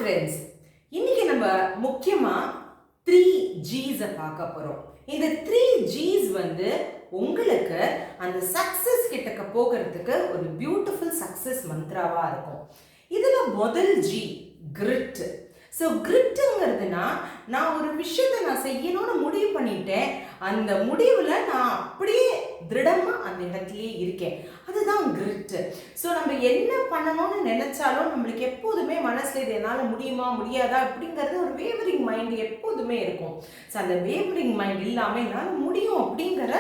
Friends, இன்னைக்கு நம்ம முக்கியமா 3Gs பார்க்க போறோம். இந்த 3Gs உங்களுக்கு அந்த சக்சஸ் கிட்டக்க போகிறதுக்கு ஒரு பியூட்டிஃபுல் சக்சஸ் மந்த்ராவா இருக்கும். இதுல முதல் G கிரிட். ஸோ கிரிட்டுங்கிறதுனா நான் ஒரு விஷயத்தை நான் செய்யணும்னு முடிவு பண்ணிட்டேன், அந்த முடிவில் நான் அப்படியே திருடமாக அந்த இடத்துலையே இருக்கேன், அதுதான் கிரிட்டு. ஸோ நம்ம என்ன பண்ணணும்னு நினைச்சாலும் நம்மளுக்கு எப்போதுமே மனசில் இது என்னால் முடியுமா முடியாதா அப்படிங்கிறது ஒரு வேவரிங் மைண்ட் எப்போதுமே இருக்கும். ஸோ அந்த வேவரிங் மைண்ட் இல்லாமல் என்னால் முடியும் அப்படிங்கிற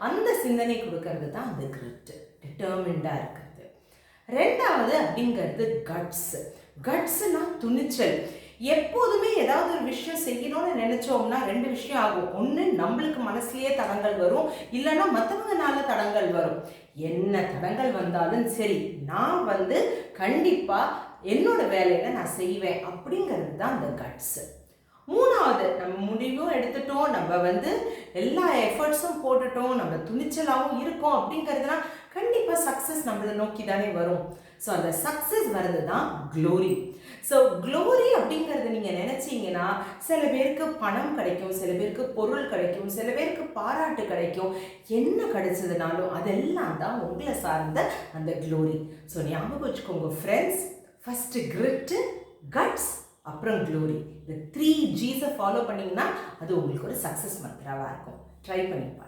அந்த சிந்தனை கொடுக்கறது தான் அந்த கிரிட்டு, டிட்டர்மிண்டாக இருக்கிறது. ரெண்டாவது அப்படிங்கிறது கட்ஸ். கட்ஸ்னா துணிச்சல். எப்போதுமே ஏதாவது ஒரு விஷயம் செய்யணும்னு நினைச்சோம்னா ரெண்டு விஷயம் ஆகும். ஒன்று, நம்மளுக்கு மனசுலயே தடங்கள் வரும், இல்லைன்னா மற்றவங்கனால தடங்கள் வரும். என்ன தடங்கள் வந்தாலும் சரி, நான் கண்டிப்பா என்னோட வேலையில நான் செய்வேன் அப்படிங்கிறது தான் அந்த கட்ஸ். மூணாவது, நம்ம முடிவும் எடுத்துட்டோம், நம்ம எல்லா எஃபர்ட்ஸும் போட்டுட்டோம், நம்ம துணிச்சலாகவும் இருக்கோம் அப்படிங்கிறதுனா கண்டிப்பாக சக்ஸஸ் நம்மளை நோக்கி தானே வரும். ஸோ அந்த சக்ஸஸ் வர்றது தான் க்ளோரி. ஸோ க்ளோரி அப்படிங்கிறது நீங்கள் நினச்சிங்கன்னா சில பேருக்கு பணம் கிடைக்கும், சில பேருக்கு பொருள் கிடைக்கும், சில பேருக்கு பாராட்டு கிடைக்கும். என்ன கிடைச்சதுனாலும் அதெல்லாம் தான் உங்களை சார்ந்த அந்த க்ளோரி. ஸோ ஞாபகம் வச்சுக்கோங்க ஃப்ரெண்ட்ஸ், ஃபஸ்ட்டு கிரிட்டு, கட்ஸ், அப்புறம் க்ளோரி. இந்த 3Gs ஃபாலோ பண்ணிங்கன்னா அது உங்களுக்கு ஒரு சக்ஸஸ் மந்த்ராவாக இருக்கும். ட்ரை பண்ணிப்பா.